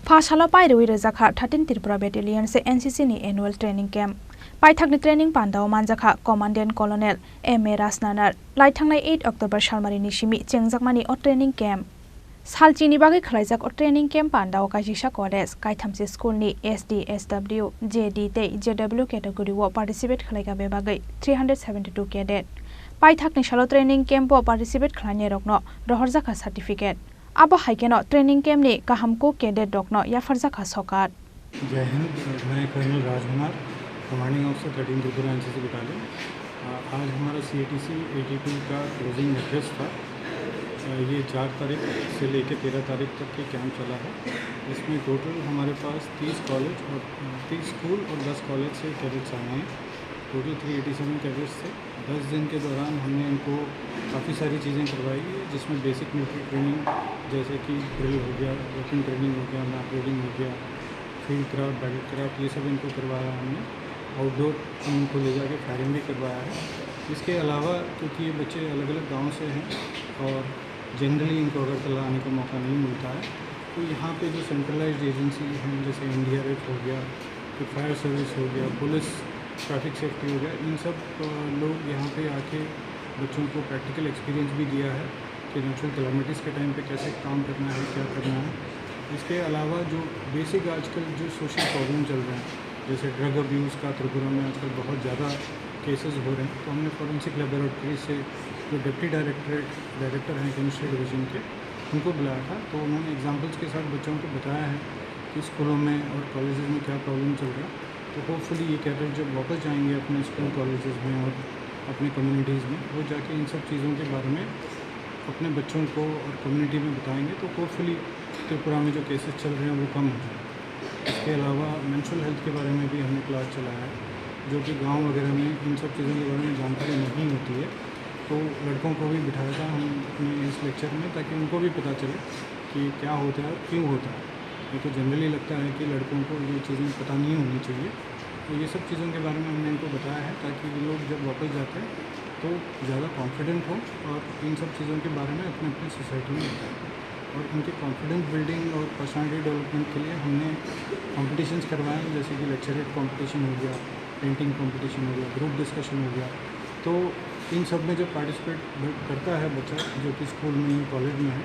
फासाला पायरवी रजाखा 13 त्रिपुरा बेटेलियन से एनसीसी नि एनुअल ट्रेनिंग कैंप पाइथाकनि ट्रेनिंग पांडाव मानजाखा कमांडेंट कॉलोनेल एम.ए. राजनानार लाइथांनाय 8 अक्टोबर सालमारिनि सिमि चेंजाकमानि अ ट्रेनिंग कैंप सालचिनि बागै खलाइजाक अ ट्रेनिंग कैंप पांडाव काजिसा कॉलेज काइथामसे स्कूलनि एसडी/एसडब्ल्यू जेडी ते जेडब्ल्यू कैटेगरी वो पार्टिसिपेट खलाइगा बे बागै 372 कैडेट पाइथाकनि सालो ट्रेनिंग कैंप पार्टिसिपेट खलाइने रकनो रहरजाखा सर्टिफिकेट अब हाइकेनो ट्रेनिंग कैंप नि काहामको कैडेट डॉक्नो या फरजाखा सौगात। जय हिंद, मैं colonel Rajkumar, commanding officer 13 Tripura NCC battalion. आज हमारा CATC 82 का क्लोजिंग एड्रेस था। ये 4 तारीख से लेकर 13 तारीख तक के कैंप चला है। इसमें टोटल हमारे पास 30 कॉलेज और 30 स्कूल और 10 कॉलेज से कैडेट्स आए हैं। टोटल 387 कैडेट्स थे। 10 दिन के दौरान हमने इनको काफ़ी सारी चीज़ें करवाई, जिसमें बेसिक मिलिट्री ट्रेनिंग जैसे कि ड्रिल हो गया, वर्किंग ट्रेनिंग हो गया, मैप रीडिंग हो गया, फील्ड क्राफ्ट, बैटल क्राफ्ट, ये सब इनको करवाया हमने। आउटडोर उनको ले जाके फायरिंग भी करवाया है। इसके अलावा क्योंकि ये बच्चे अलग अलग गांव से हैं और जनरली इनको अगरतला आने का मौका नहीं मिलता है, तो यहाँ पे जो सेंट्रलाइज्ड एजेंसी हैं जैसे NDRF हो गया, फिर फायर सर्विस हो गया, पुलिस, ट्रैफिक सेफ्टी हो गया, इन सब लोग यहाँ पे आके बच्चों को प्रैक्टिकल एक्सपीरियंस भी दिया है कि नेचुरल कैलामिटीज़ के टाइम पे कैसे काम करना है, क्या करना है। इसके अलावा जो बेसिक आजकल जो सोशल प्रॉब्लम चल रहे हैं, जैसे ड्रग अब्यूज़ का त्रिपुरा में आजकल बहुत ज़्यादा केसेस हो रहे हैं, तो हमने फॉरेंसिक लेबोरेटरी से जो डिप्टी डायरेक्टर हैं केमिस्ट्री डिवीज़न के, उनको बुलाया था। तो उन्होंने एग्जाम्पल्स के साथ बच्चों को बताया है कि स्कूलों में और कॉलेजेस में क्या प्रॉब्लम चल रहा है। तो होपफुली ये कैडेट जब वापस जाएंगे अपने स्कूल कॉलेजेस में और अपनी कम्युनिटीज़ में, वो जाके इन सब चीज़ों के बारे में अपने बच्चों को और कम्युनिटी में बताएंगे, तो होपफुली त्रिपुरा में जो केसेस चल रहे हैं वो कम हो जाए। इसके अलावा मेंस्ट्रुअल हेल्थ के बारे में भी हमने क्लास चलाया है, जो कि गांव वगैरह में इन सब चीज़ों के बारे में जानकारी नहीं होती है। तो लड़कों को भी बिठाया था हम अपने इस लेक्चर में, ताकि उनको भी पता चले कि क्या होता है और क्यों होता है। ये तो जनरली लगता है कि लड़कों को ये चीज़ें पता नहीं होनी चाहिए, तो ये सब चीज़ों के बारे में हमने इनको बताया है, ताकि ये लोग जब वापस जाते हैं तो ज़्यादा कॉन्फिडेंट हो और इन सब चीज़ों के बारे में अपने अपनी सोसाइटी में बताएं। और उनके कॉन्फिडेंस बिल्डिंग और पर्सनालिटी डेवलपमेंट के लिए हमने कॉम्पिटिशन्स करवाए, जैसे कि लेक्चरेट कॉम्पिटिशन हो गया, पेंटिंग कॉम्पिटिशन हो गया, ग्रुप डिस्कशन हो गया। तो इन सब में जब पार्टिसिपेट करता है बच्चा जो कि स्कूल में या कॉलेज में है,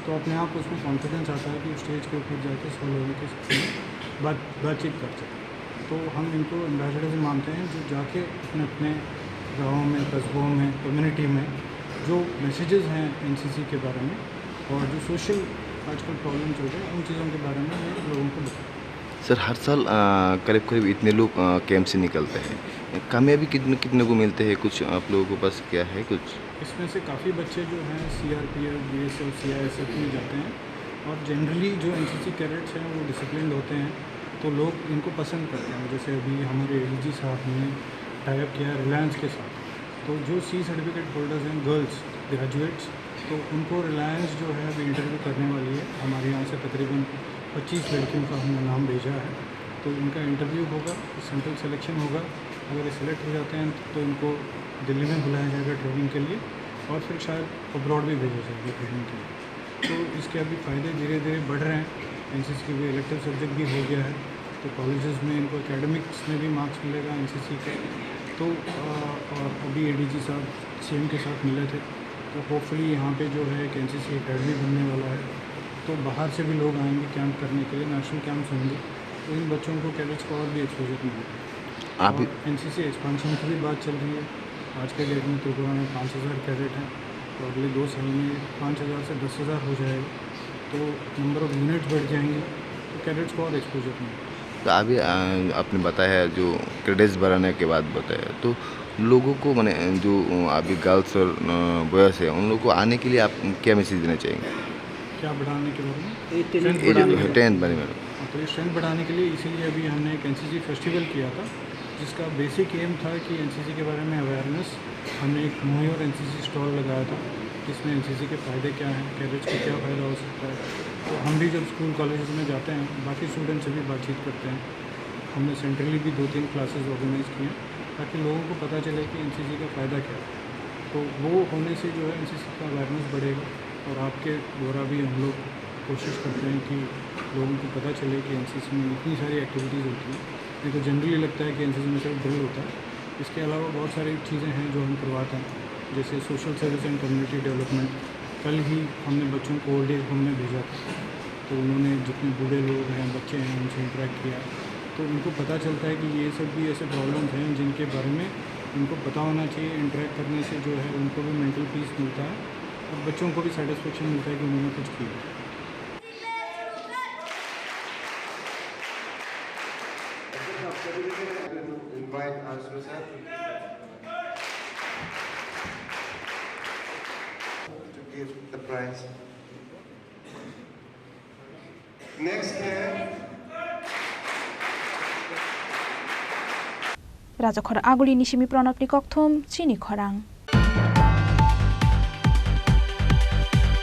तो अपने आप उसमें कॉन्फिडेंस आता है कि वो स्टेज के ऊपर जाके 100 लोगों के साथ बातचीत कर सके। तो हम इनको एम्बेसडर्स मानते हैं, जो जाके अपने अपने गाँवों में, कस्बों में, कम्युनिटी में जो मैसेजेस हैं NCC के बारे में और जो सोशल आजकल प्रॉब्लम चल रहे हैं, उन चीज़ों के बारे में ये लोगों को बताएं। सर, हर साल करीब करीब इतने लोग कैंप से निकलते हैं, कामयाबी कितने कितने को मिलते हैं? कुछ आप लोगों के पास क्या है कुछ? इसमें से काफ़ी बच्चे जो हैं CRPF, BSF, CISF में जाते हैं, और जनरली जो NCC कैडेट्स हैं वो डिसिप्लिन्ड होते हैं, तो लोग इनको पसंद करते हैं। जैसे अभी हमारे ADG साहब ने टाइप किया है रिलायंस के साथ, तो जो C सर्टिफिकेट होल्डर्स हैं, गर्ल्स ग्रेजुएट्स, तो उनको रिलायंस जो है अभी इंटरव्यू करने वाली है। हमारे यहाँ से तकरीबन 25 लड़कियों का हमने नाम भेजा है, तो इनका इंटरव्यू होगा, सेंट्रल सिलेक्शन होगा। अगर ये सिलेक्ट हो जाते हैं तो इनको दिल्ली में बुलाया जाएगा ट्रेनिंग के लिए, और फिर शायद अब्रॉड भी भेजा जाएगा ट्रेनिंग के लिए। तो इसके अभी फ़ायदे धीरे धीरे बढ़ रहे हैं। NCC के भी इलेक्टिव सब्जेक्ट भी हो गया है, तो कॉलेजेस में इनको एकेडमिक्स में भी मार्क्स मिलेगा NCC के। तो और अभी ADG साहब CM के साथ मिले थे, तो होपफुली यहाँ पे जो है एक NCC अकेडमी बनने वाला है, तो बाहर से भी लोग आएंगे कैंप करने के लिए, नेशनल कैंप्स होंगे, तो इन बच्चों को कैडेट्स को और भी एक्सपोजर मिलेगा। आप NCC एक्सपांशन की भी बात चल रही है। आज के डेट में त्रिपुरा में 5000 कैडेट हैं, तो अगले 2 साल में 5000 से 10,000 हो जाएगा, तो नंबर ऑफ यूनिट्स बढ़ जाएंगे, तो कैडेट्स को और एक्सपोजर मिलेगा। तो अभी आपने बताया जो क्रेडिट्स बढ़ाने के बाद बताया, तो लोगों को मैंने जो अभी गर्ल्स और बॉयज़ है, उन लोगों को आने के लिए आप क्या मैसेज देना चाहेंगे? क्या बढ़ाने के बारे में? टेंथ बारे में। तो ये स्ट्रेंथ बढ़ाने के लिए इसीलिए अभी हमने एक NCC फेस्टिवल किया था, जिसका बेसिक एम था कि NCC के बारे में अवेयरनेस। हमने एक मोही और NCC स्टॉल लगाया था, जिसमें NCC के फ़ायदे क्या हैं, कैडेट्स को क्या फ़ायदा हो सकता है। तो हम भी जब स्कूल कॉलेजेस में जाते हैं, बाकी स्टूडेंट से भी बातचीत करते हैं। हमने सेंट्रली भी 2-3 क्लासेस ऑर्गेनाइज़ किए हैं, ताकि लोगों को पता चले कि NCC का फ़ायदा क्या है। तो वो होने से जो है NCC का अवेयरनेस बढ़ेगा, और आपके द्वारा भी हम लोग कोशिश करते हैं कि लोगों को पता चले कि एनसीसी में इतनी सारी एक्टिविटीज़ होती हैं। मेरे को जनरली लगता है कि एनसीसी में सिर्फ ड्रिल होता है, इसके अलावा बहुत सारी चीज़ें हैं जो हम करवाते हैं, जैसे social service and community development. कल ही हमने बच्चों को ओल्ड एज होम में भेजा था, तो उन्होंने जितने बूढ़े लोग हैं, बच्चे हैं, उनसे इंटरेक्ट किया, तो उनको पता चलता है कि ये सब भी ऐसे प्रॉब्लम्स हैं जिनके बारे में उनको पता होना चाहिए। इंटरेक्ट करने से जो है उनको भी मेंटल पीस मिलता है और बच्चों को भी सेटिस्फेक्शन मिलता है कि उन्होंने कुछ किया। Invite Answer sir to give the prize. Next है Raja khora aguli nishimi pranab ni kokthom chini khorang